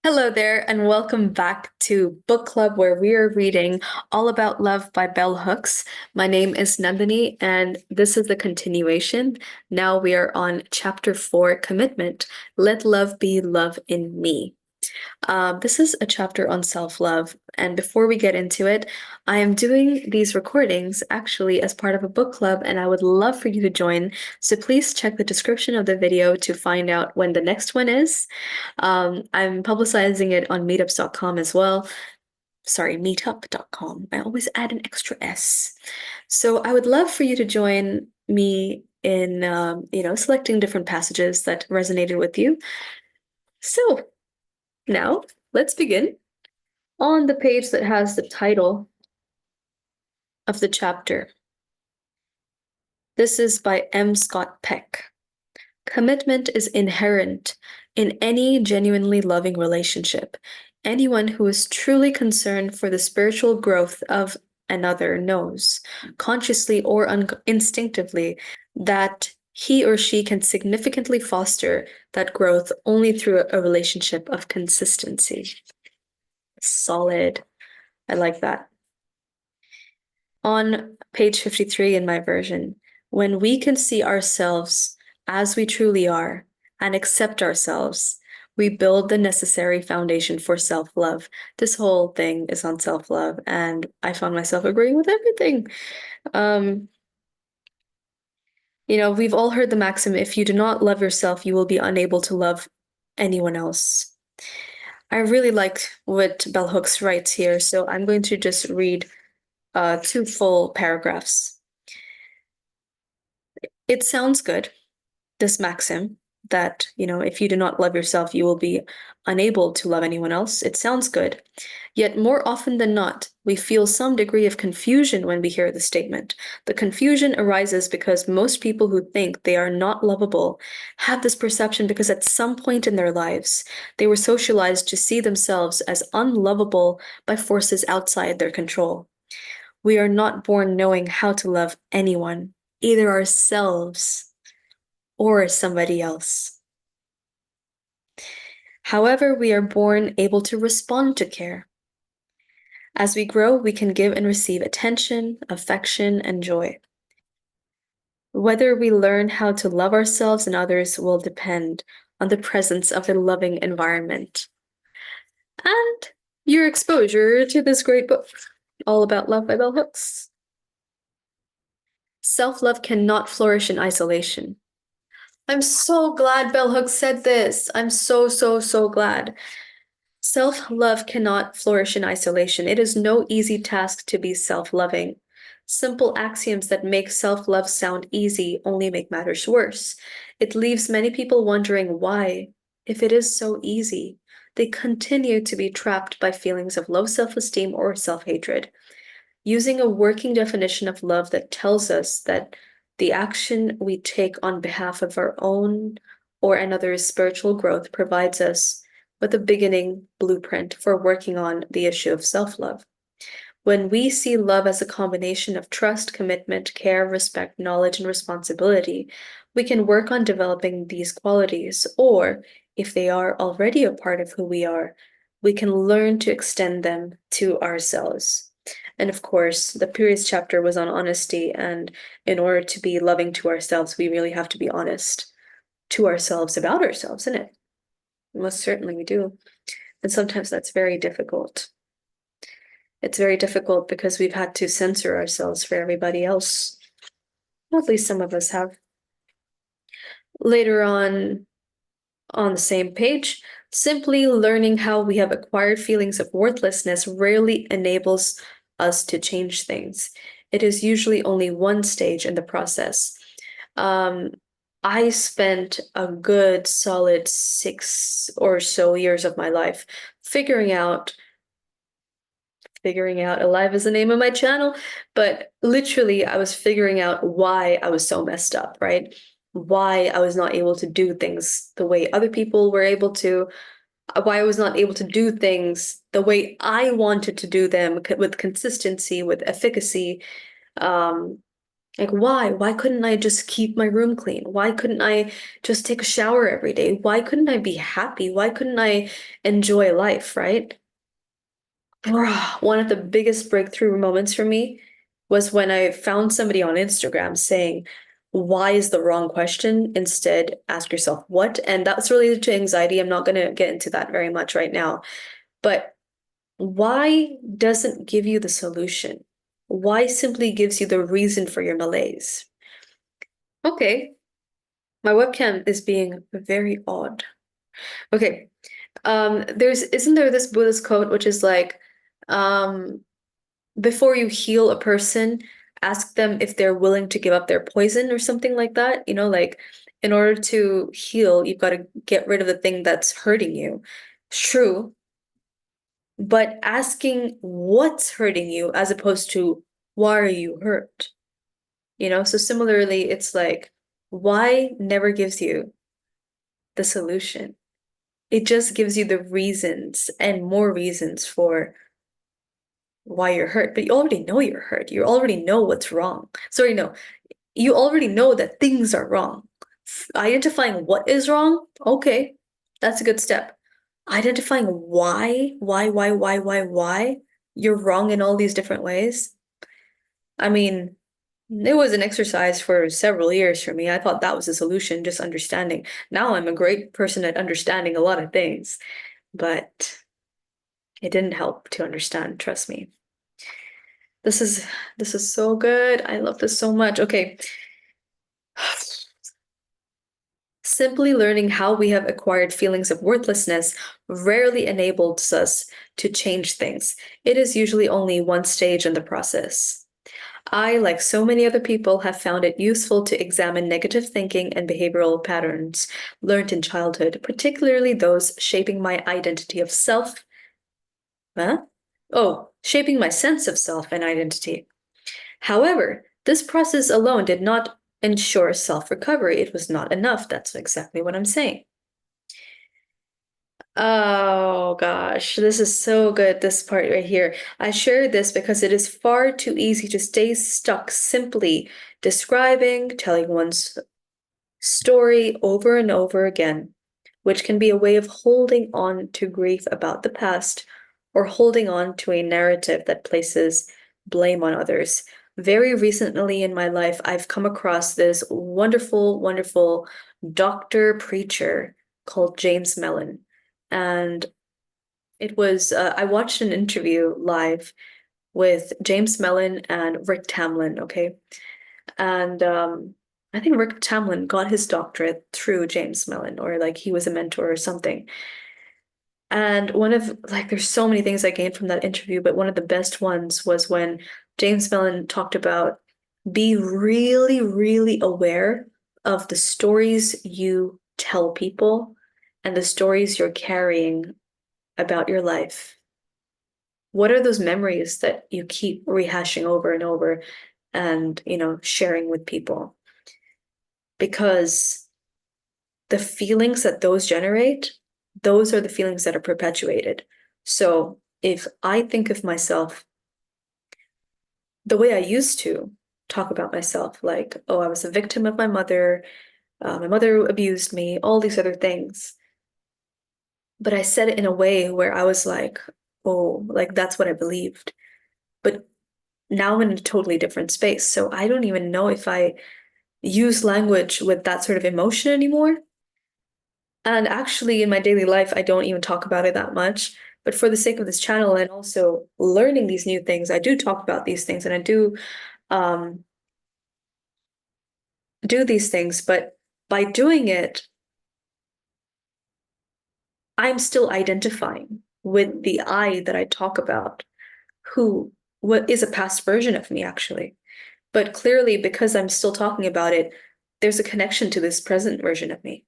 Hello there, and welcome back to Book Club, where we are reading All About Love by Bell Hooks. My name is Nandini, and this is the continuation. Now we are on Chapter 4, Commitment. Let Love Be Love in Me. This is a chapter on self-love, and before we get into it, I am doing these recordings actually as part of a book club, and I would love for you to join. So please check the description of the video to find out when the next one is. I'm publicizing it on meetups.com as well. Sorry, meetup.com. I always add an extra S. So I would love for you to join me in, selecting different passages that resonated with you. So now, let's begin. On the page that has the title of the chapter, this is by M. Scott Peck. Commitment is inherent in any genuinely loving relationship. Anyone who is truly concerned for the spiritual growth of another knows, consciously or instinctively, that he or she can significantly foster that growth only through a relationship of consistency. Solid. I like that. On page 53 in my version, when we can see ourselves as we truly are and accept ourselves, we build the necessary foundation for self-love. This whole thing is on self-love, and I found myself agreeing with everything. Um, we've all heard the maxim, if you do not love yourself, you will be unable to love anyone else. I really like what Bell Hooks writes here, so I'm going to just read two full paragraphs. It sounds good, this maxim, that, if you do not love yourself, you will be unable to love anyone else. It sounds good. Yet more often than not, we feel some degree of confusion when we hear the statement. The confusion arises because most people who think they are not lovable have this perception because at some point in their lives, they were socialized to see themselves as unlovable by forces outside their control. We are not born knowing how to love anyone, either ourselves or somebody else. However, we are born able to respond to care. As we grow, we can give and receive attention, affection, and joy. Whether we learn how to love ourselves and others will depend on the presence of a loving environment and your exposure to this great book, All About Love by Bell Hooks. Self-love cannot flourish in isolation. I'm so glad Bell Hooks said this. I'm so, so, so glad. Self-love cannot flourish in isolation. It is no easy task to be self-loving. Simple axioms that make self-love sound easy only make matters worse. It leaves many people wondering why, if it is so easy, they continue to be trapped by feelings of low self-esteem or self-hatred. Using a working definition of love that tells us that the action we take on behalf of our own or another's spiritual growth provides us with a beginning blueprint for working on the issue of self-love. When we see love as a combination of trust, commitment, care, respect, knowledge, and responsibility, we can work on developing these qualities, or if they are already a part of who we are, we can learn to extend them to ourselves. And of course, the previous chapter was on honesty, and in order to be loving to ourselves, we really have to be honest to ourselves about ourselves, isn't it? Most certainly we do. And sometimes that's very difficult. It's very difficult because we've had to censor ourselves for everybody else. Well, at least some of us have. Later on the same page, simply learning how we have acquired feelings of worthlessness rarely enables us to change things. It is usually only one stage in the process. I spent a good solid 6 or so years of my life figuring out alive is the name of my channel, but literally I was figuring out why I was so messed up, right? Why I was not able to do things the way other people were able to, why I was not able to do things the way I wanted to do them with consistency, with efficacy. Um, Like, why? Why couldn't I just keep my room clean? Why couldn't I just take a shower every day? Why couldn't I be happy? Why couldn't I enjoy life, right? Bruh, one of the biggest breakthrough moments for me was when I found somebody on Instagram saying, why is the wrong question? Instead, ask yourself what? And that's related to anxiety. I'm not going to get into that very much right now. But why doesn't give you the solution? Why simply gives you the reason for your malaise? Okay, my webcam is being very odd. Okay, isn't there this Buddhist quote which is like, um, before you heal a person, ask them if they're willing to give up their poison or something like that. You know, like in order to heal, you've got to get rid of the thing that's hurting you. True, but asking what's hurting you as opposed to why are you hurt? You know, so similarly, it's like why never gives you the solution. It just gives you the reasons and more reasons for why you're hurt, but you already know you're hurt. You already know what's wrong. Sorry, no, you already know that things are wrong. Identifying what is wrong, okay, that's a good step. Identifying why you're wrong in all these different ways. I mean, it was an exercise for several years for me. I thought that was a solution, just understanding. Now I'm a great person at understanding a lot of things, but it didn't help to understand, trust me. This is this is so good. I love this so much. Okay. Simply learning how we have acquired feelings of worthlessness rarely enables us to change things. It is usually only one stage in the process. I, like so many other people, have found it useful to examine negative thinking and behavioral patterns learned in childhood, particularly those shaping my identity of self. Huh? Oh, shaping my sense of self and identity. However, this process alone did not ensure self-recovery. It was not enough. That's exactly what I'm saying. Oh gosh, this is so good, this part right here. I share this because it is far too easy to stay stuck simply describing, telling one's story over and over again, which can be a way of holding on to grief about the past or holding on to a narrative that places blame on others. Very recently in my life, I've come across this wonderful, wonderful doctor preacher called James Mellon. And I watched an interview live with James Mellon and Rick Tamlin, okay? And I think Rick Tamlin got his doctorate through James Mellon, or like he was a mentor or something. And there's so many things I gained from that interview, but one of the best ones was when James Mellon talked about be really, really aware of the stories you tell people and the stories you're carrying about your life. What are those memories that you keep rehashing over and over and, sharing with people? Because the feelings that those generate, those are the feelings that are perpetuated. So if I think of myself the way I used to talk about myself, like, oh, I was a victim of my mother abused me, all these other things. But I said it in a way where I was like, oh, like that's what I believed. But now I'm in a totally different space. So I don't even know if I use language with that sort of emotion anymore. And actually, in my daily life, I don't even talk about it that much. But for the sake of this channel and also learning these new things, I do talk about these things and I um, do these things. But by doing it, I'm still identifying with the I that I talk about, who what is a past version of me, actually. But clearly, because I'm still talking about it, there's a connection to this present version of me.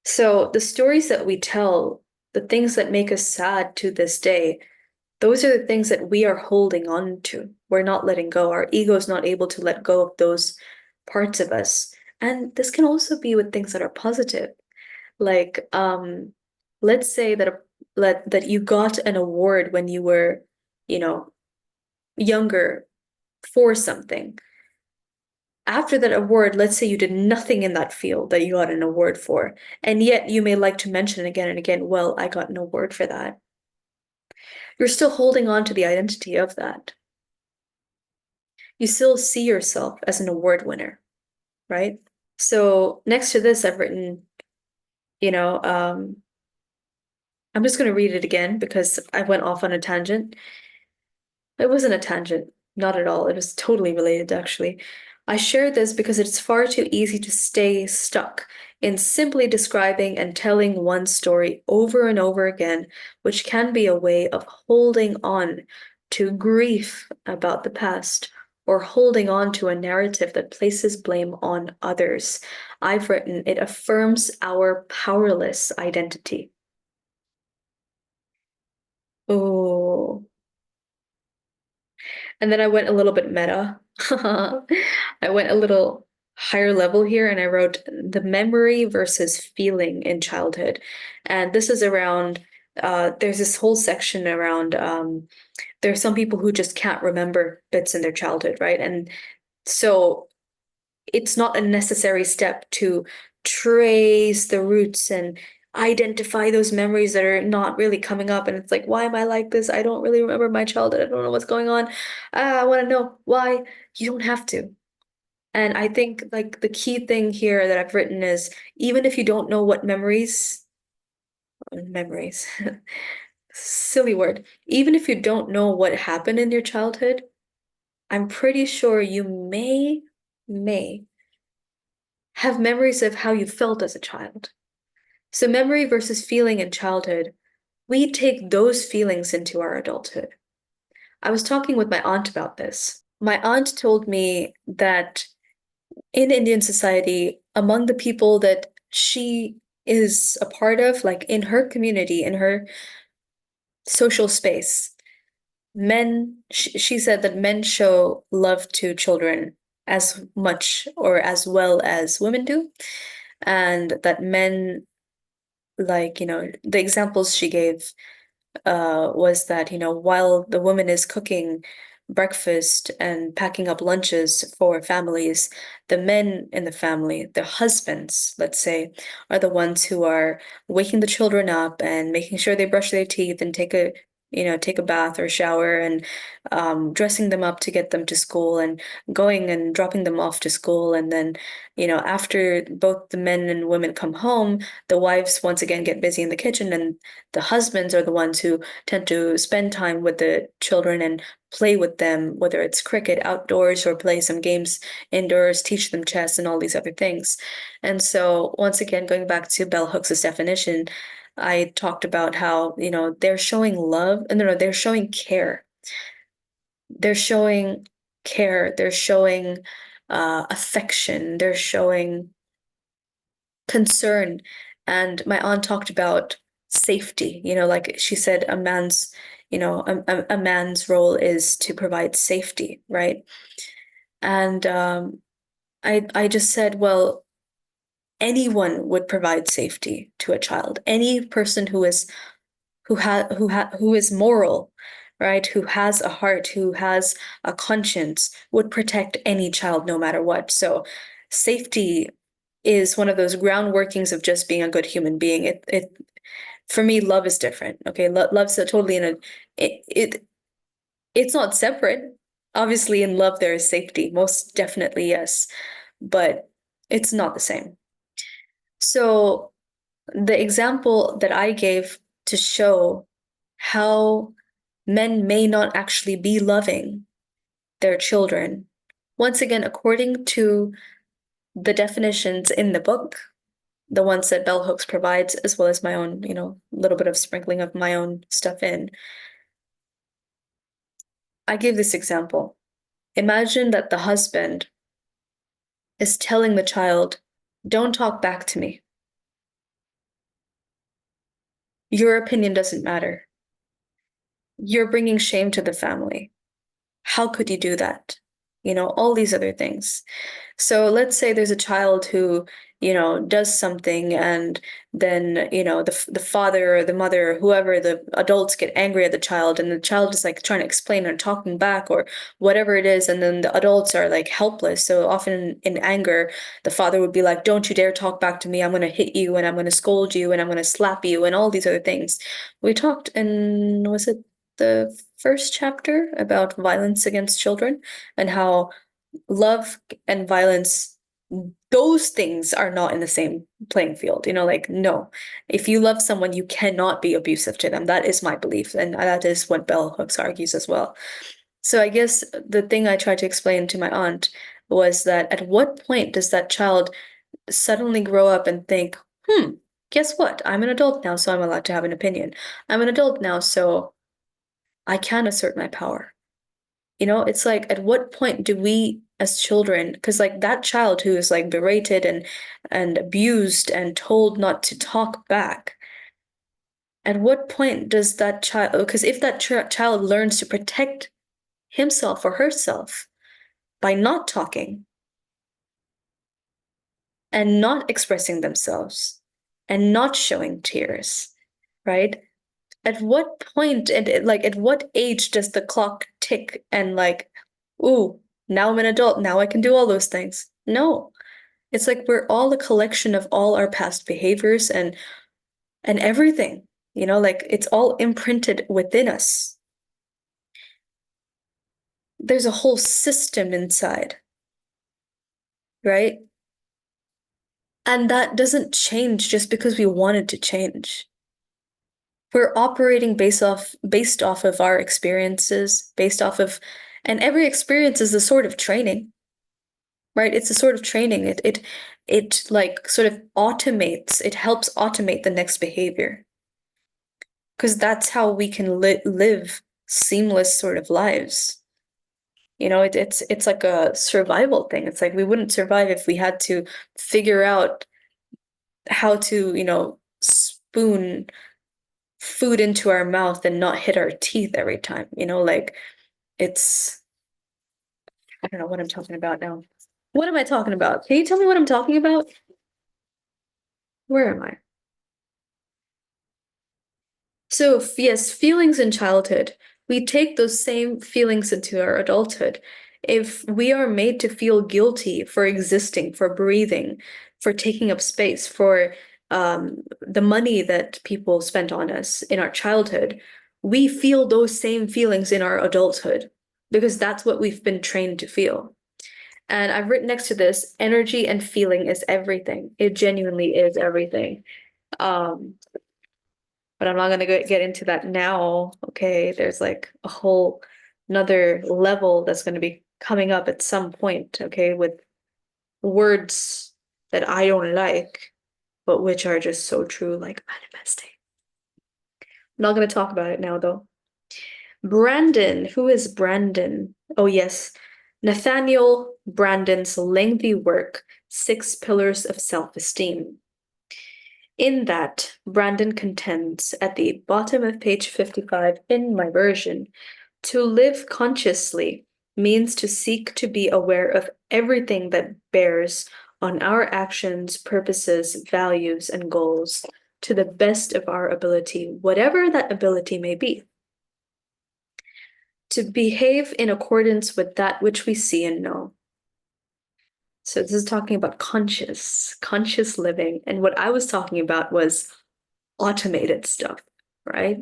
So the stories that we tell, the things that make us sad to this day, those are the things that we are holding on to. We're not letting go. Our ego is not able to let go of those parts of us. And this can also be with things that are positive. Like, let's say that you got an award when you were, you know, younger for something. After that award, let's say you did nothing in that field that you got an award for, and yet you may like to mention again and again, well, I got an award for that. You're still holding on to the identity of that. You still see yourself as an award winner, right? So next to this, I've written, you know, I'm just going to read it again because I went off on a tangent. It wasn't a tangent, not at all. It was totally related, actually. I share this because it's far too easy to stay stuck in simply describing and telling one story over and over again, which can be a way of holding on to grief about the past or holding on to a narrative that places blame on others. I've written, it affirms our powerless identity. Oh, and then I went a little bit meta. I went a little higher level here and I wrote the memory versus feeling in childhood. And this is around, there's this whole section around, there's some people who just can't remember bits in their childhood, right? And so it's not a necessary step to trace the roots and identify those memories that are not really coming up. And it's like, why am I like this? I don't really remember my childhood. I don't know what's going on. I want to know why. You don't have to. And I think like the key thing here that I've written is even if you don't know what memories, silly word, even if you don't know what happened in your childhood, I'm pretty sure you may have memories of how you felt as a child. So, memory versus feeling in childhood, we take those feelings into our adulthood. I was talking with my aunt about this. My aunt told me that in Indian society, among the people that she is a part of, like in her community, in her social space, she said that men show love to children as much or as well as women do, and that men like, the examples she gave was that, while the woman is cooking breakfast and packing up lunches for families, the men in the family, the husbands, let's say, are the ones who are waking the children up and making sure they brush their teeth and take a bath or shower and dressing them up to get them to school and going and dropping them off to school. And then, after both the men and women come home, the wives once again get busy in the kitchen and the husbands are the ones who tend to spend time with the children and play with them, whether it's cricket outdoors or play some games indoors, teach them chess and all these other things. And so, once again, going back to Bell Hooks's definition, I talked about how, they're showing love, and no, they're showing care. They're showing care, they're showing affection, they're showing concern. And my aunt talked about safety, like she said, a man's role is to provide safety, right? And I just said, well, anyone would provide safety to a child. Any person who is moral, right? Who has a heart, who has a conscience, would protect any child no matter what. So safety is one of those ground workings of just being a good human being. It for me, love is different. Okay, love's totally in a it's not separate. Obviously, in love there is safety, most definitely yes, but it's not the same. So the example that I gave to show how men may not actually be loving their children, once again, according to the definitions in the book, the ones that Bell Hooks provides, as well as my own, little bit of sprinkling of my own stuff in. I give this example. Imagine that the husband is telling the child, don't talk back to me. Your opinion doesn't matter. You're bringing shame to the family. How could you do that? all these other things. So let's say there's a child who, does something, and then, the father or the mother or whoever, the adults get angry at the child, and the child is like trying to explain or talking back or whatever it is, and then the adults are like helpless. So often in anger, the father would be like, "Don't you dare talk back to me. I'm going to hit you and I'm going to scold you and I'm going to slap you," and all these other things. We talked in, was it the first chapter, about violence against children, and how love and violence, those things are not in the same playing field. Like, no, if you love someone, you cannot be abusive to them. That is my belief, and that is what bell hooks argues as well. So I guess the thing I tried to explain to my aunt was that at what point does that child suddenly grow up and think, guess what, I'm an adult now, so I'm allowed to have an opinion. I'm an adult now, so I can assert my power. It's like, at what point do we as children, because like that child who is like berated and abused and told not to talk back, at what point does that child, because if that child learns to protect himself or herself by not talking and not expressing themselves and not showing tears, right? At what point, and like at what age does the clock tick and like, ooh, now I'm an adult, now I can do all those things? No. It's like we're all a collection of all our past behaviors and everything. Like it's all imprinted within us. There's a whole system inside, right? And that doesn't change just because we want it to change. We're operating based off of our experiences, based off of, and every experience is a sort of training, right? It's a sort of training. It like sort of automates, it helps automate the next behavior. Because that's how we can live seamless sort of lives. It's like a survival thing. It's like we wouldn't survive if we had to figure out how to, spoon food into our mouth and not hit our teeth every time. Like it's, I don't know what I'm talking about now. What am I talking about? Can you tell me what I'm talking about? Where am I? So, yes, feelings in childhood, we take those same feelings into our adulthood. If we are made to feel guilty for existing, for breathing, for taking up space, for the money that people spent on us in our childhood, we feel those same feelings in our adulthood because that's what we've been trained to feel. And I've written next to this, energy and feeling is everything. It genuinely is everything. Um, but I'm not gonna get into that now. Okay, there's like a whole another level that's gonna be coming up at some point, okay, with words that I don't like, but which are just so true, like manifesting. I'm not gonna talk about it now though. Brandon, who is Brandon? Oh yes, Nathaniel Brandon's lengthy work, Six Pillars of Self-Esteem. In that, Brandon contends at the bottom of page 55 in my version, to live consciously means to seek to be aware of everything that bears on our actions, purposes, values, and goals to the best of our ability, whatever that ability may be. To behave in accordance with that which we see and know. So this is talking about conscious living. And what I was talking about was automated stuff, right?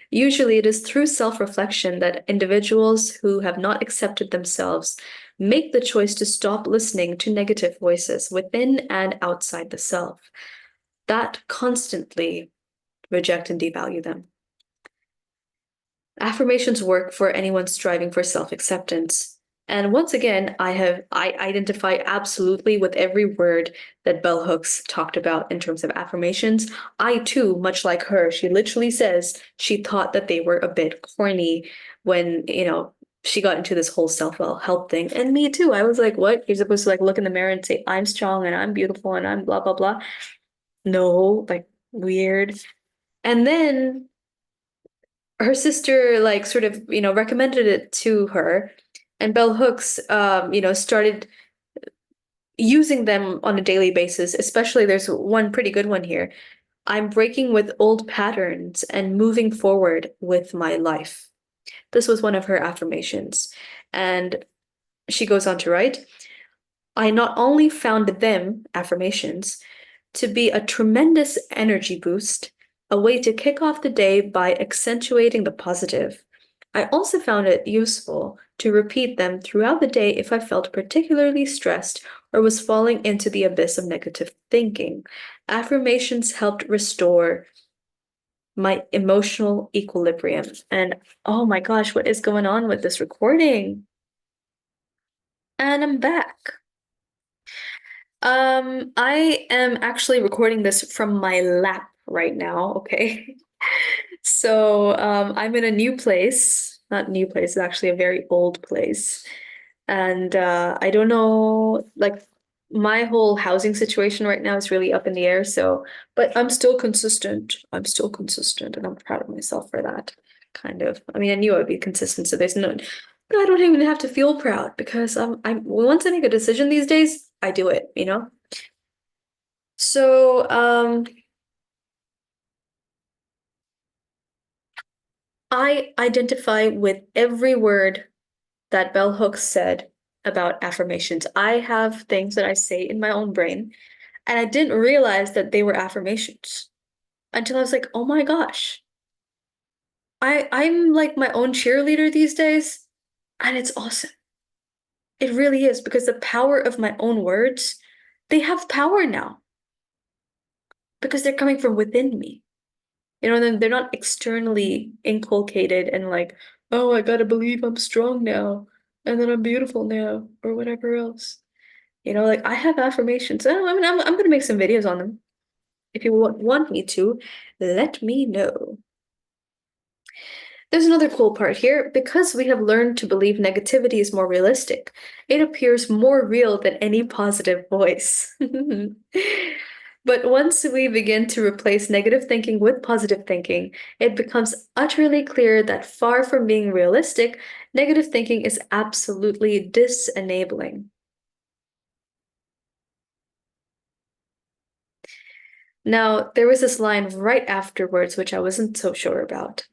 Usually it is through self-reflection that individuals who have not accepted themselves make the choice to stop listening to negative voices within and outside the self that constantly reject and devalue them. Affirmations work for anyone striving for self-acceptance. And once again, I identify absolutely with every word that Bell Hooks talked about in terms of affirmations. I too, much like her, she literally says she thought that they were a bit corny when, she got into this whole self-help thing. And me too. I was like, what? You're supposed to like look in the mirror and say, I'm strong and I'm beautiful and I'm blah, blah, blah. No, like weird. And then her sister like sort of recommended it to her, And bell hooks, started using them on a daily basis. Especially, there's one pretty good one here. I'm breaking with old patterns and moving forward with my life. This was one of her affirmations. And she goes on to write, I not only found them, affirmations, to be a tremendous energy boost, a way to kick off the day by accentuating the positive. I also found it useful to repeat them throughout the day if I felt particularly stressed or was falling into the abyss of negative thinking. Affirmations helped restore my emotional equilibrium. And oh my gosh, what is going on with this recording? And I'm back. I am actually recording this from my lap right now, okay? So, I'm in a new place. Not new place, it's actually a very old place. And I don't know, like my whole housing situation right now is really up in the air, so but I'm still consistent. I'm still consistent, and I'm proud of myself for that, kind of. I mean, I knew I would be consistent, so there's no I don't even have to feel proud because I'm once I make a decision these days, I do it, you know? So, I identify with every word that Bell Hooks said about affirmations. I have things that I say in my own brain, and I didn't realize that they were affirmations until I was like, oh my gosh, I'm like my own cheerleader these days, and it's awesome. It really is because the power of my own words, they have power now because they're coming from within me. They're not externally inculcated and like, oh, I gotta believe I'm strong now, and then I'm beautiful now, or whatever else. Like I have affirmations. I mean, I'm gonna make some videos on them. If you want me to, let me know. There's another cool part here. Because we have learned to believe negativity is more realistic, it appears more real than any positive voice. But once we begin to replace negative thinking with positive thinking, it becomes utterly clear that far from being realistic, negative thinking is absolutely disenabling. Now, there was this line right afterwards, which I wasn't so sure about.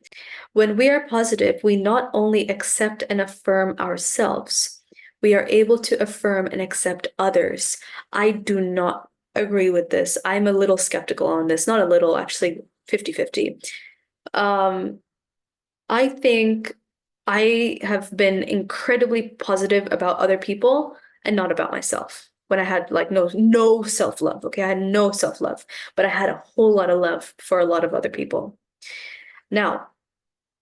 When we are positive, we not only accept and affirm ourselves, we are able to affirm and accept others. I do not agree with this. I'm a little skeptical on this. Not a little, actually 50-50. Um, I think I have been incredibly positive about other people and not about myself. When I had like no self-love, okay? I had no self-love, but I had a whole lot of love for a lot of other people. Now,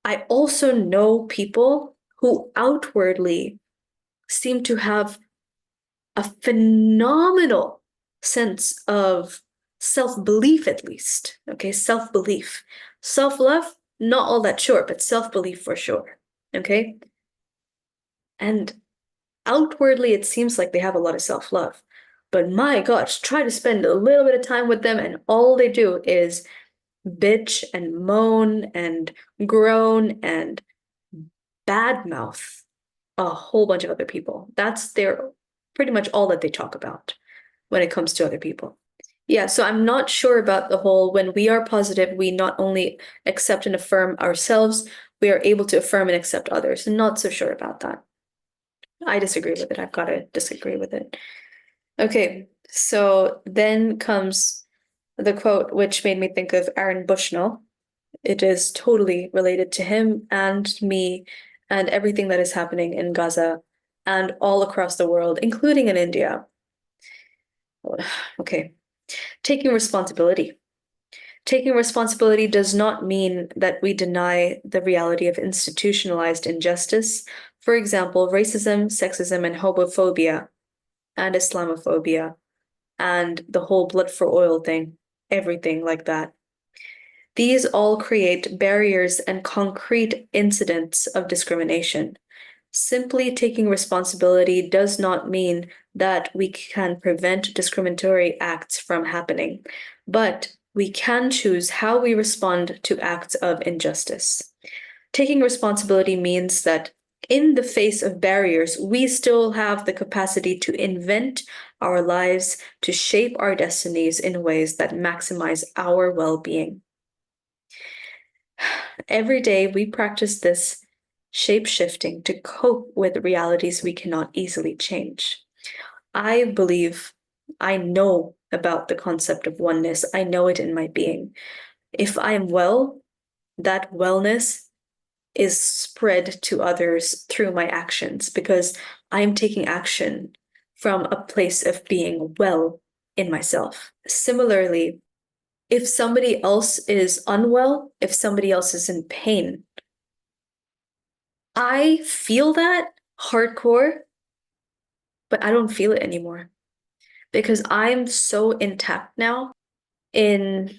I also know people who outwardly seem to have a phenomenal sense of self-belief, at least. Okay, self-belief. Self-love, not all that sure, but self-belief for sure. Okay? And outwardly, it seems like they have a lot of self-love. But my gosh, try to spend a little bit of time with them, and all they do is bitch and moan and groan and badmouth a whole bunch of other people. That's their pretty much all that they talk about when it comes to other people. Yeah, so I'm not sure about the whole when we are positive, we not only accept and affirm ourselves, we are able to affirm and accept others. Not so sure about that. I disagree with it. I've got to disagree with it. Okay, so then comes the quote, which made me think of Aaron Bushnell. It is totally related to him and me and everything that is happening in Gaza and all across the world, including in India. Okay, taking responsibility. Taking responsibility does not mean that we deny the reality of institutionalized injustice. For example, racism, sexism, and homophobia, and Islamophobia, and the whole blood for oil thing, everything like that. These all create barriers and concrete incidents of discrimination. Simply taking responsibility does not mean that we can prevent discriminatory acts from happening, but we can choose how we respond to acts of injustice. Taking responsibility means that In the face of barriers, we still have the capacity to invent our lives, to shape our destinies in ways that maximize our well-being. Every day, we practice this shape-shifting to cope with realities we cannot easily change. I believe, I know about the concept of oneness. I know it in my being. If I am well, that wellness is spread to others through my actions because I am taking action from a place of being well in myself. Similarly, if somebody else is unwell, if somebody else is in pain, I feel that hardcore, but I don't feel it anymore because I'm so intact now in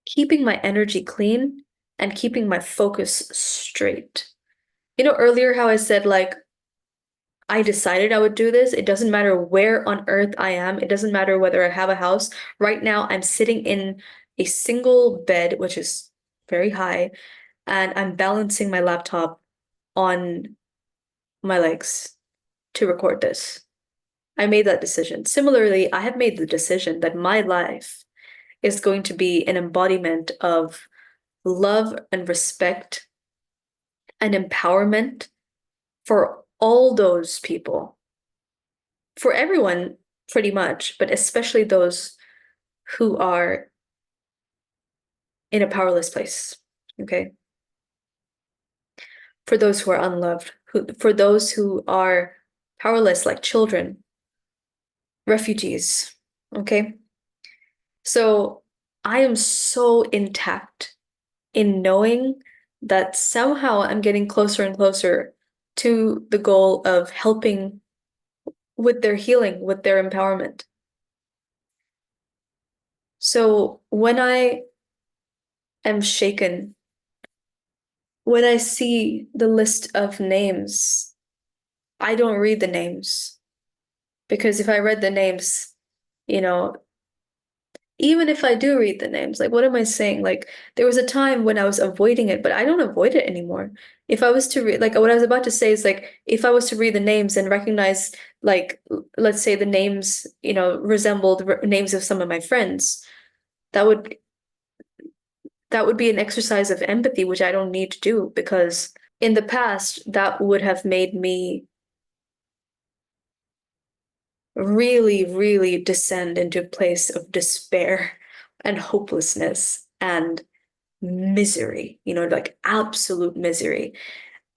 keeping my energy clean and keeping my focus straight. You know, earlier how I said, like, I decided I would do this. It doesn't matter where on earth I am. It doesn't matter whether I have a house. Right now, I'm sitting in a single bed, which is very high, and I'm balancing my laptop on my legs to record this. I made that decision. Similarly, I have made the decision that my life is going to be an embodiment of love and respect and empowerment for all those people, for everyone pretty much, but especially those who are in a powerless place. Okay. For those who are unloved, for those who are powerless, like children, refugees. Okay. So I am so intact in knowing that somehow I'm getting closer and closer to the goal of helping with their healing, with their empowerment. So when I am shaken, when I see the list of names, I don't read the names because if I read the names, you know, even if I do read the names, like, what am I saying? Like, there was a time when I was avoiding it, but I don't avoid it anymore. If I was to read, like, what I was about to say is, like, if I was to read the names and recognize, like, let's say the names, resembled names of some of my friends, that would that would be an exercise of empathy, which I don't need to do because in the past, that would have made me really, really descend into a place of despair and hopelessness and misery, like absolute misery.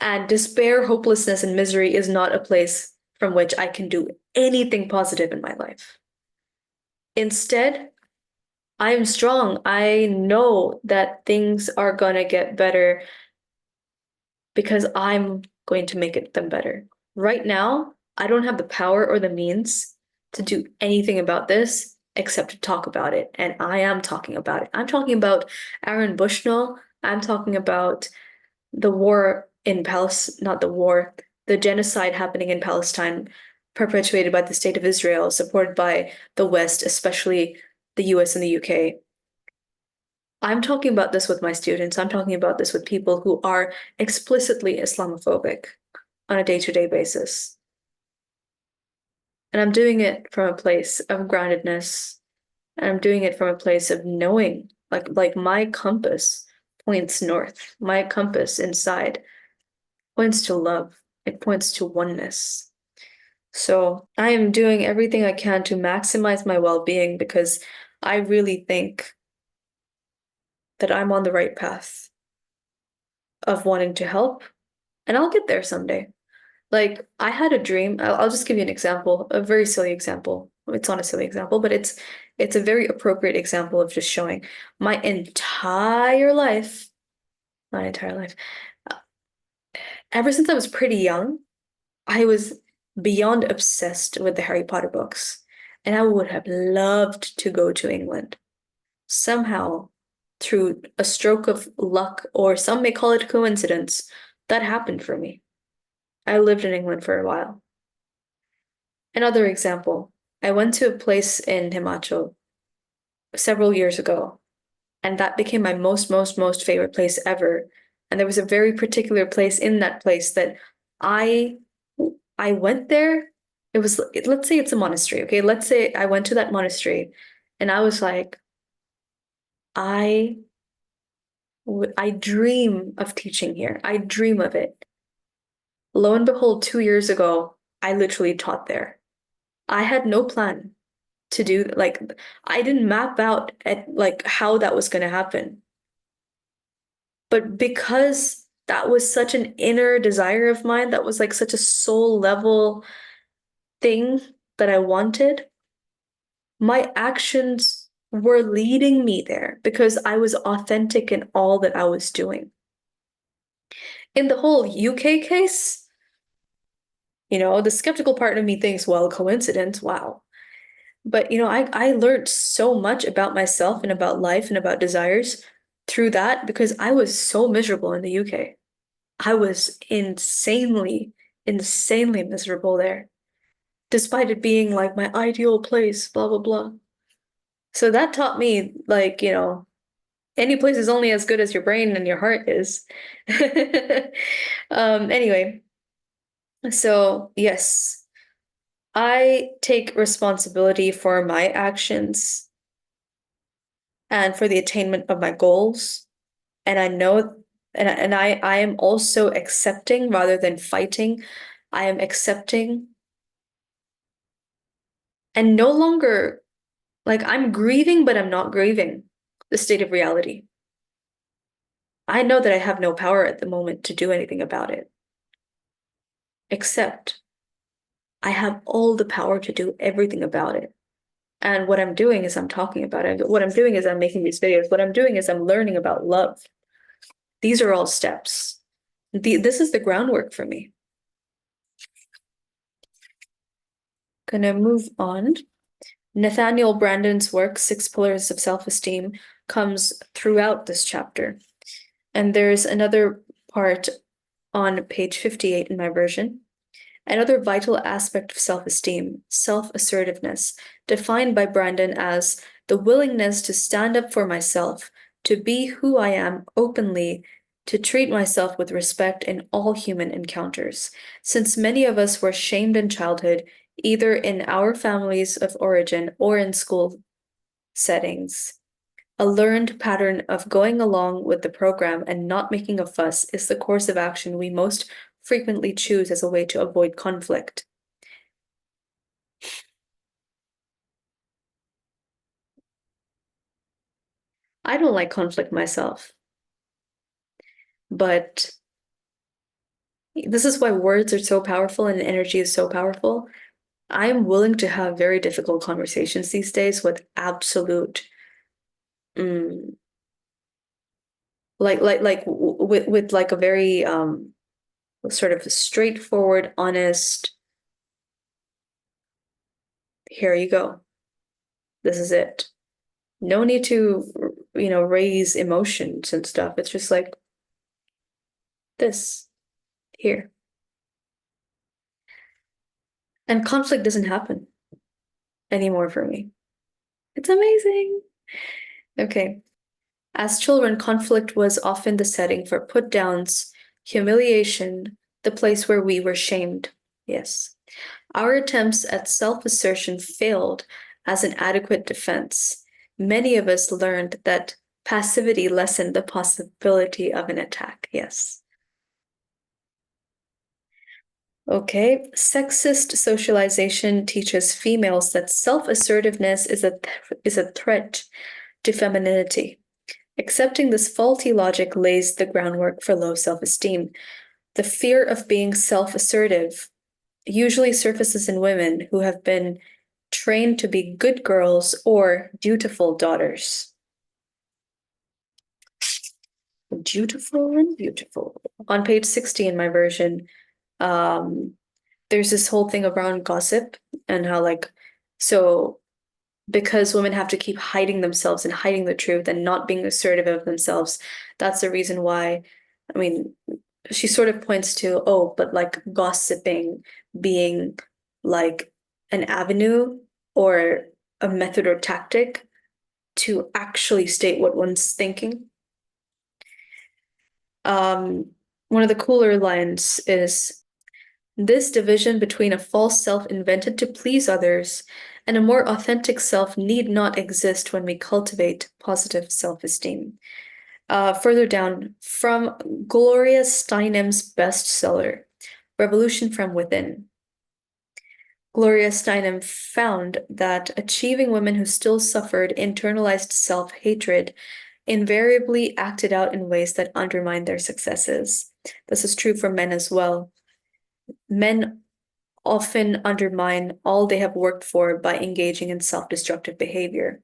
And despair, hopelessness, and misery is not a place from which I can do anything positive in my life. Instead, I am strong. I know that things are gonna get better because I'm going to make them better. Right now, I don't have the power or the means to do anything about this except to talk about it. And I am talking about it. I'm talking about Aaron Bushnell. I'm talking about the war in Palestine, not the war, the genocide happening in Palestine, perpetuated by the State of Israel, supported by the West, especially the US and the UK. I'm talking about this with my students. I'm talking about this with people who are explicitly Islamophobic on a day-to-day basis. And I'm doing it from a place of groundedness. And I'm doing it from a place of knowing, like my compass points north. My compass inside points to love. It points to oneness. So I am doing everything I can to maximize my well-being because I really think that I'm on the right path of wanting to help, and I'll get there someday. Like, I had a dream. I'll just give you an example, a very silly example. It's not a silly example, but it's a very appropriate example of just showing my entire life, my entire life, ever since I was pretty young, I was beyond obsessed with the Harry Potter books, and I would have loved to go to England. Somehow, through a stroke of luck, or some may call it coincidence, that happened for me. I lived in England for a while. Another example, I went to a place in Himachal several years ago, and that became my most favorite place ever. And there was a very particular place in that place that I I went there. It was, let's say it's a monastery, okay? Let's say I went to that monastery and I was like, I I dream of teaching here. I dream of it. Lo and behold, 2 years ago, I literally taught there. I had no plan to do, like, I didn't map out at like how that was going to happen. But because that was such an inner desire of mine, that was like such a soul level thing that I wanted, my actions were leading me there because I was authentic in all that I was doing. In the whole UK case, the skeptical part of me thinks, well, coincidence, wow. But I learned so much about myself and about life and about desires through that because I was so miserable in the UK. I was insanely, insanely miserable there, despite it being like my ideal place, blah, blah, blah. So that taught me, like, any place is only as good as your brain and your heart is. Anyway, so yes, I take responsibility for my actions and for the attainment of my goals. And I know, and I am also accepting rather than fighting. I am accepting and no longer, like, I'm grieving, but I'm not grieving the state of reality. I know that I have no power at the moment to do anything about it, except I have all the power to do everything about it. And what I'm doing is I'm talking about it. What I'm doing is I'm making these videos. What I'm doing is I'm learning about love. These are all steps. This is the groundwork for me. Gonna move on. Nathaniel Branden's work, Six Pillars of Self-Esteem, comes throughout this chapter. And there's another part on page 58 in my version. Another vital aspect of self-esteem, self-assertiveness, defined by Brandon as the willingness to stand up for myself, to be who I am openly, to treat myself with respect in all human encounters. Since many of us were shamed in childhood, either in our families of origin or in school settings, a learned pattern of going along with the program and not making a fuss is the course of action we most frequently choose as a way to avoid conflict. I don't like conflict myself, but this is why words are so powerful and energy is so powerful. I'm willing to have very difficult conversations these days with absolute, mm, with like a very sort of straightforward, honest, here you go. This is it. No need to, raise emotions and stuff. It's just like this here. And conflict doesn't happen anymore for me. It's amazing. Okay. As children, conflict was often the setting for put downs, humiliation, the place where we were shamed. Yes. Our attempts at self assertion failed as an adequate defense. Many of us learned that passivity lessened the possibility of an attack. Yes. Okay. Sexist socialization teaches females that self assertiveness is a threat to femininity. Accepting this faulty logic lays the groundwork for low self esteem. The fear of being self assertive usually surfaces in women who have been trained to be good girls or dutiful daughters. Dutiful and beautiful. On page 60 in my version, um, there's this whole thing around gossip and how, like, so because women have to keep hiding themselves and hiding the truth and not being assertive of themselves, that's the reason why, I mean, she sort of points to, oh, but like gossiping being like an avenue or a method or tactic to actually state what one's thinking. Um, One of the cooler lines is This division between a false self invented to please others and a more authentic self need not exist when we cultivate positive self-esteem. Further down, from Gloria Steinem's bestseller, Revolution from Within. Gloria Steinem found that achieving women who still suffered internalized self-hatred invariably acted out in ways that undermined their successes. This is true for men as well. Men often undermine all they have worked for by engaging in self-destructive behavior.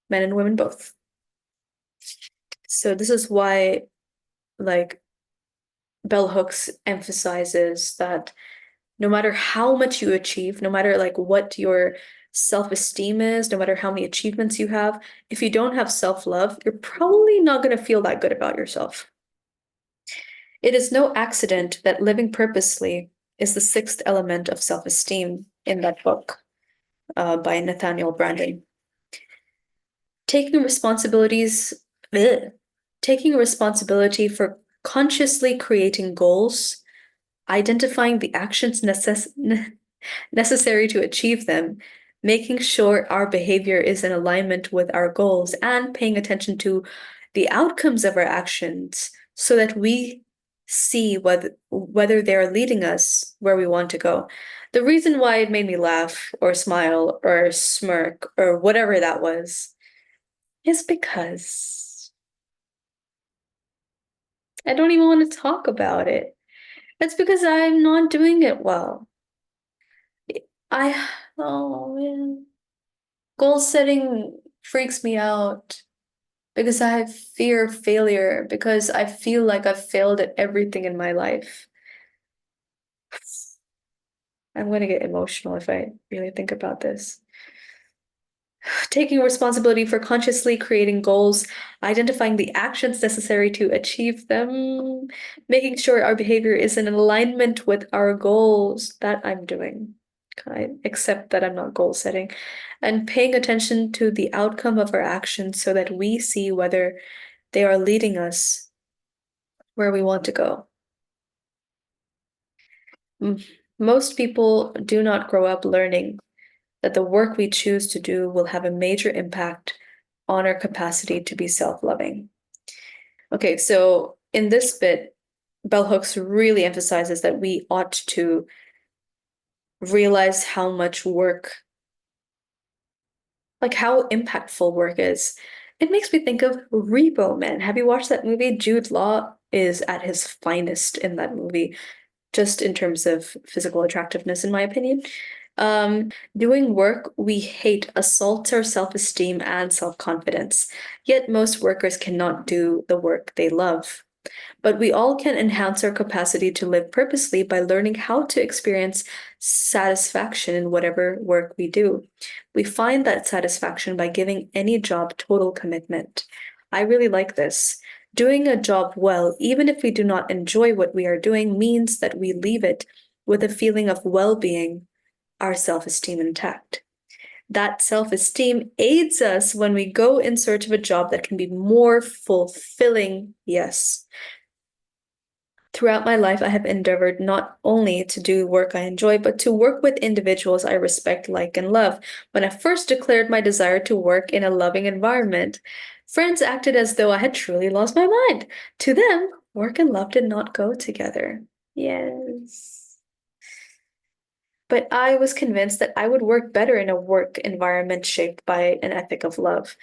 Men and women both. So this is why, like, bell hooks emphasizes that no matter how much you achieve, no matter like what your self-esteem is, no matter how many achievements you have, if you don't have self-love, you're probably not going to feel that good about yourself. It is no accident that living purposely is the sixth element of self-esteem in that book by Nathaniel Branden. Taking responsibilities, taking responsibility for consciously creating goals, identifying the actions necessary to achieve them, making sure our behavior is in alignment with our goals, and paying attention to the outcomes of our actions so that we see whether they are leading us where we want to go. The reason why it made me laugh or smile or smirk or whatever that was is because I don't even want to talk about it. It's because I'm not doing it well. I, oh man, goal setting freaks me out because I have fear of failure, because I feel like I've failed at everything in my life. I'm going to get emotional if I really think about this. Taking responsibility for consciously creating goals, identifying the actions necessary to achieve them, making sure our behavior is in alignment with our goals. That I'm doing. I accept that I'm not goal setting, and paying attention to the outcome of our actions so that we see whether they are leading us where we want to go. Most people do not grow up learning that the work we choose to do will have a major impact on our capacity to be self-loving. Okay, so in this bit, bell hooks really emphasizes that we ought to realize how much work, like how impactful work is. It makes me think of Repo Man. Have you watched that movie? Jude Law is at his finest in that movie, just in terms of physical attractiveness, in my opinion. Doing work we hate assaults our self-esteem and self-confidence, yet most workers cannot do the work they love. But we all can enhance our capacity to live purposely by learning how to experience satisfaction in whatever work we do. We find that satisfaction by giving any job total commitment. I really like this. Doing a job well, even if we do not enjoy what we are doing, means that we leave it with a feeling of well-being, our self-esteem intact. That self-esteem aids us when we go in search of a job that can be more fulfilling. Yes. Throughout my life, I have endeavored not only to do work I enjoy, but to work with individuals I respect, like, and love. When I first declared my desire to work in a loving environment, friends acted as though I had truly lost my mind. To them, work and love did not go together. Yes. But I was convinced that I would work better in a work environment shaped by an ethic of love.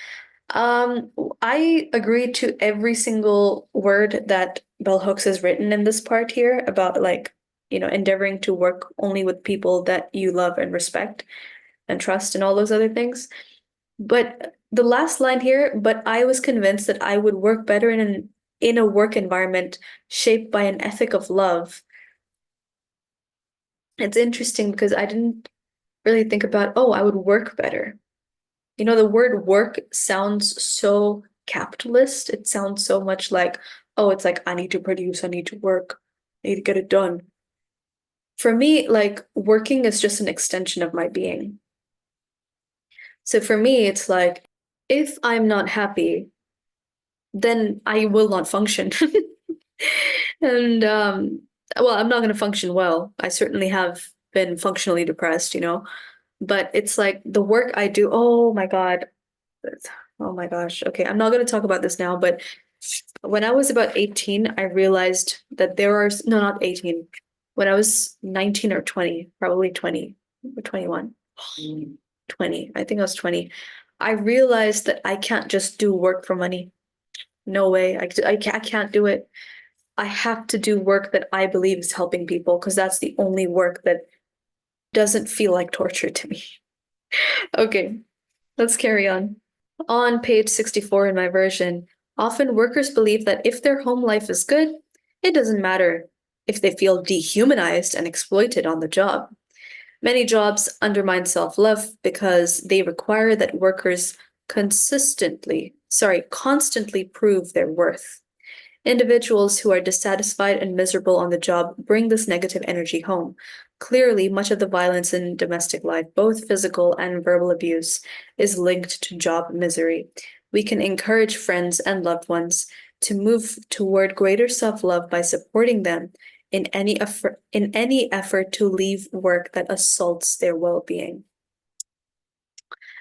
Um, I agree to every single word that Bell Hooks has written in this part here about, like, endeavoring to work only with people that you love and respect and trust and all those other things. But the last line here, but I was convinced that I would work better in a work environment shaped by an ethic of love. It's interesting because I didn't really think about, oh, I would work better. The word work sounds so capitalist. It sounds so much like, oh, it's like, I need to produce, I need to work, I need to get it done. For me, like, working is just an extension of my being. So for me, it's like, if I'm not happy, then I will not function. And Well, I'm not going to function well. I certainly have been functionally depressed, but it's like the work I do. Oh my God. Oh my gosh. Okay, I'm not going to talk about this now, but when I was about 18, I realized that there are, no, not 18. When I was 19 or 20, probably 20 or 21, 20. I think I was 20. I realized that I can't just do work for money. No way. I can't do it. I have to do work that I believe is helping people because that's the only work that doesn't feel like torture to me. Okay, let's carry on. On page 64 in my version, often workers believe that if their home life is good, it doesn't matter if they feel dehumanized and exploited on the job. Many jobs undermine self-love because they require that workers constantly prove their worth. Individuals who are dissatisfied and miserable on the job bring this negative energy home. Clearly, much of the violence in domestic life, both physical and verbal abuse, is linked to job misery. We can encourage friends and loved ones to move toward greater self-love by supporting them in any effort to leave work that assaults their well-being.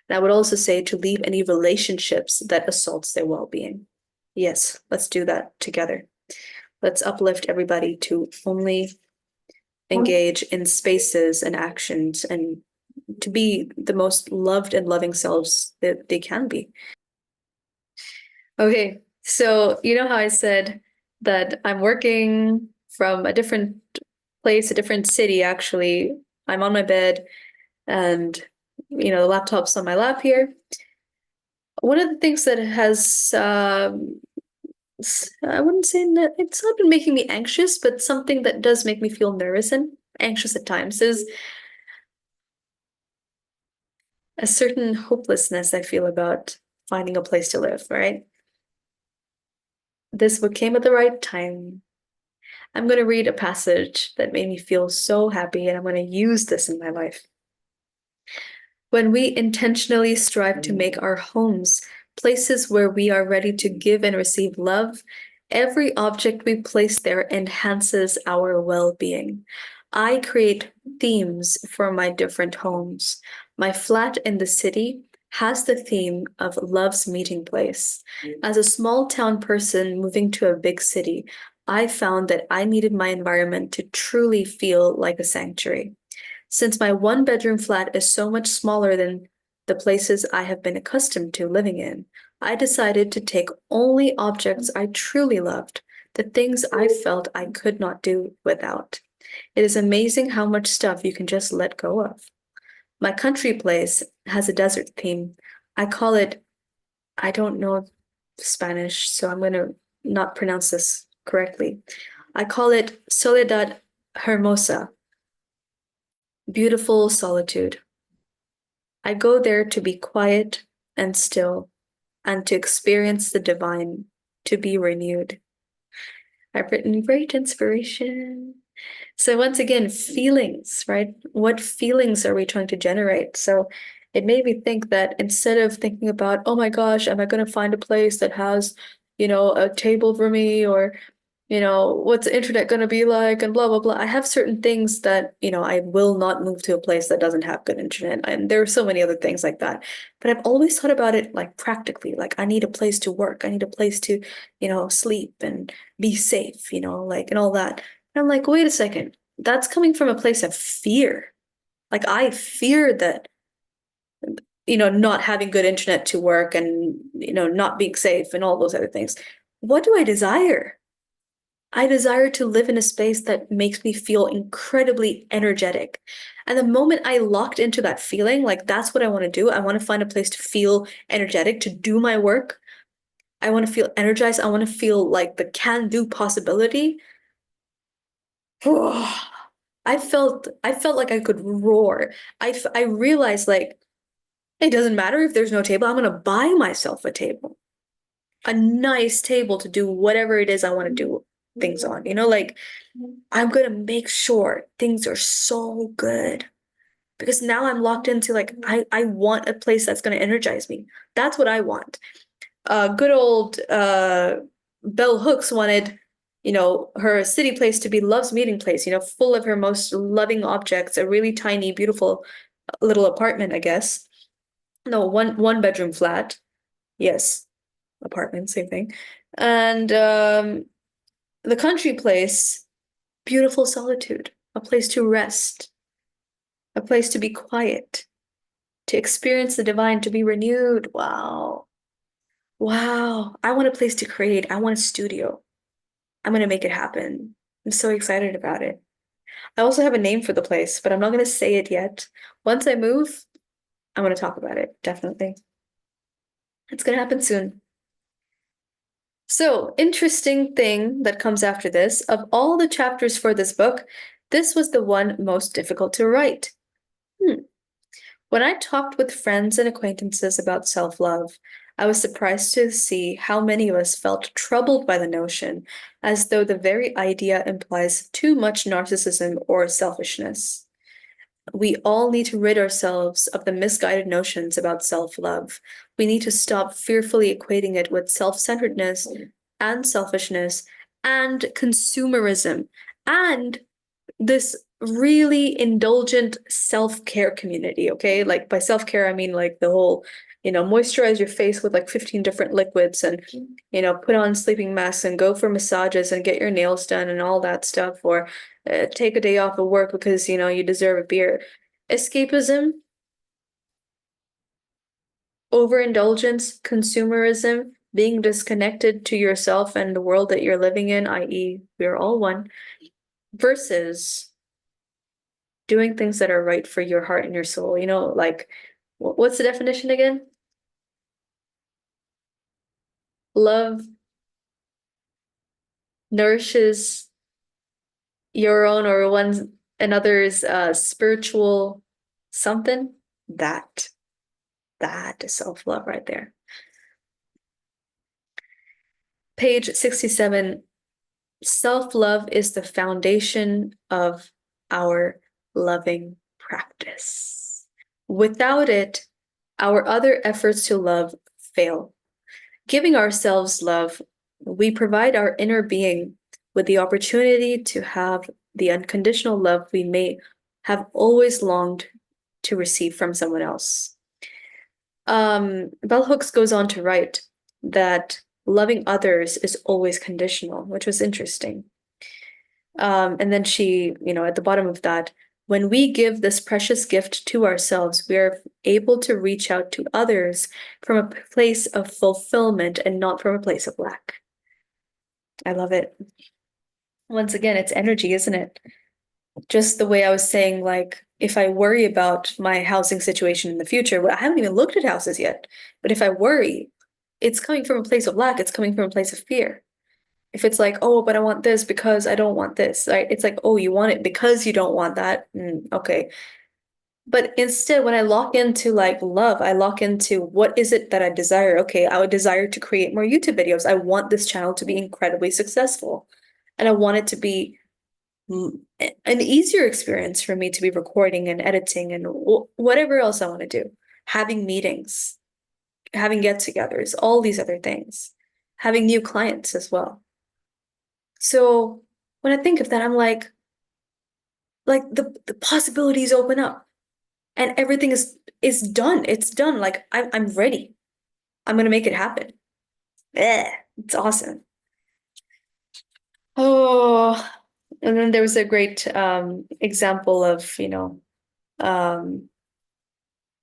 And I would also say to leave any relationships that assaults their well-being. Yes, let's do that together. Let's uplift everybody to only engage in spaces and actions and to be the most loved and loving selves that they can be. Okay, so you know how I said that I'm working from a different place, a different city, actually. I'm on my bed and, the laptop's on my lap here. One of the things that has I wouldn't say that it's not been making me anxious, but something that does make me feel nervous and anxious at times is a certain hopelessness I feel about finding a place to live, right? This book came at the right time. I'm going to read a passage that made me feel so happy, and I'm going to use this in my life. When we intentionally strive to make our homes places where we are ready to give and receive love, every object we place there enhances our well-being. I create themes for my different homes. My flat in the city has the theme of love's meeting place. As a small town person moving to a big city, I found that I needed my environment to truly feel like a sanctuary. Since my one-bedroom flat is so much smaller than the places I have been accustomed to living in, I decided to take only objects I truly loved, the things I felt I could not do without. It is amazing how much stuff you can just let go of. My country place has a desert theme. I call it, I don't know Spanish, so I'm going to not pronounce this correctly. I call it Soledad Hermosa, beautiful solitude. I go there to be quiet and still and to experience the divine, to be renewed. I've written great inspiration. So once again, feelings, right? What feelings are we trying to generate? So it made me think that instead of thinking about, oh my gosh, am I going to find a place that has, a table for me or what's the internet going to be like and blah, blah, blah. I have certain things that, I will not move to a place that doesn't have good internet. And there are so many other things like that. But I've always thought about it like practically, like I need a place to work. I need a place to, sleep and be safe, and all that. And I'm like, wait a second. That's coming from a place of fear. Like I fear that, not having good internet to work and, not being safe and all those other things. What do I desire? I desire to live in a space that makes me feel incredibly energetic. And the moment I locked into that feeling, like that's what I want to do. I want to find a place to feel energetic, to do my work. I want to feel energized. I want to feel like the can-do possibility. I felt like I could roar. I realized like it doesn't matter if there's no table. I'm gonna buy myself a table, a nice table to do whatever it is I want to do things on. Like I'm gonna make sure things are so good because now I'm locked into like I want a place that's gonna energize me. That's what I want. Good old Bell Hooks wanted her city place to be love's meeting place, full of her most loving objects, a really tiny, beautiful little apartment, I guess. No, one bedroom flat. Yes, apartment, same thing. And the country place, beautiful solitude, a place to rest, a place to be quiet, to experience the divine, to be renewed. Wow. Wow. I want a place to create. I want a studio. I'm gonna make it happen. I'm so excited about it. I also have a name for the place, but I'm not gonna say it yet. Once I move, I'm gonna talk about it, definitely. It's gonna happen soon. So, interesting thing that comes after this, of all the chapters for this book, this was the one most difficult to write. Hmm. When I talked with friends and acquaintances about self-love, I was surprised to see how many of us felt troubled by the notion, as though the very idea implies too much narcissism or selfishness. We all need to rid ourselves of the misguided notions about self-love. We need to stop fearfully equating it with self-centeredness and selfishness and consumerism and this really indulgent self-care community, okay? Like by self-care, I mean like the whole, moisturize your face with like 15 different liquids and, put on sleeping masks and go for massages and get your nails done and all that stuff, or take a day off of work because, you deserve a beer. Escapism, overindulgence, consumerism, being disconnected to yourself and the world that you're living in, i.e., we're all one, versus doing things that are right for your heart and your soul. Like, what's the definition again? Love nourishes your own or one another's spiritual something. That that is self-love right there. Page 67. Self-love is the foundation of our loving practice. Without it, our other efforts to love fail. Giving ourselves love, we provide our inner being with the opportunity to have the unconditional love we may have always longed to receive from someone else. Bell Hooks goes on to write that loving others is always conditional, which was interesting. And then she, at the bottom of that, when we give this precious gift to ourselves, we are able to reach out to others from a place of fulfillment and not from a place of lack. I love it. Once again, it's energy, isn't it? Just the way I was saying, like, if I worry about my housing situation in the future, well, I haven't even looked at houses yet, but if I worry, it's coming from a place of lack, it's coming from a place of fear. If it's like, oh, but I want this because I don't want this, right? It's like, oh, you want it because you don't want that. Okay. But instead, when I lock into like love, I lock into what is it that I desire? Okay, I would desire to create more YouTube videos. I want this channel to be incredibly successful. And I want it to be an easier experience for me to be recording and editing and whatever else I want to do. Having meetings, having get-togethers, all these other things. Having new clients as well. So when I think of that, I'm like the possibilities open up and everything is done. It's done. Like I'm ready. I'm gonna make it happen. It's awesome. Oh, and then there was a great example of, um,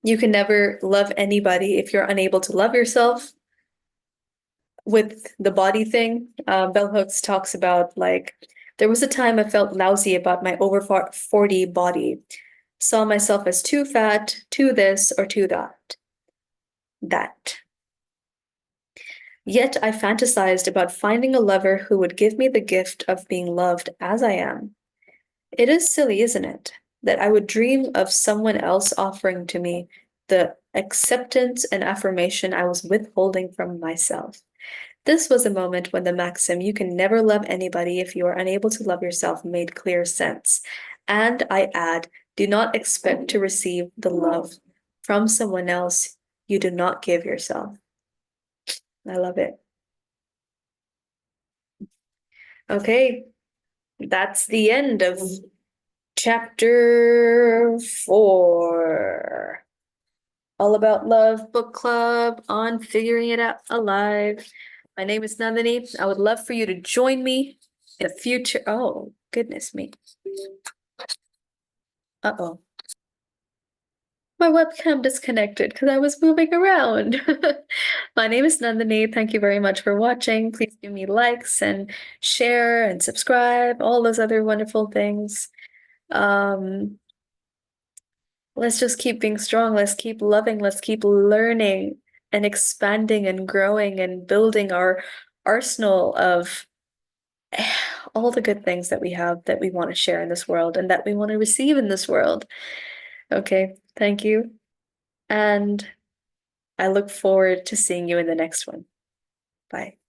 you can never love anybody if you're unable to love yourself. With the body thing, Bell Hooks talks about like, there was a time I felt lousy about my over 40 body, saw myself as too fat, too this, or too that. That. Yet I fantasized about finding a lover who would give me the gift of being loved as I am. It is silly, isn't it, that I would dream of someone else offering to me the acceptance and affirmation I was withholding from myself. This was a moment when the maxim, you can never love anybody if you are unable to love yourself, made clear sense. And I add, do not expect to receive the love from someone else you do not give yourself. I love it. Okay, that's the end of chapter 4. All About Love book club on Figuring It Out Alive. My name is Nandini. I would love for you to join me in a future. Oh, goodness me. Uh-oh. My webcam disconnected because I was moving around. My name is Nandini. Thank you very much for watching. Please give me likes and share and subscribe, all those other wonderful things. Um, let's just keep being strong. Let's keep loving. Let's keep learning and expanding and growing and building our arsenal of all the good things that we have that we want to share in this world and that we want to receive in this world. Okay, thank you. And I look forward to seeing you in the next one. Bye.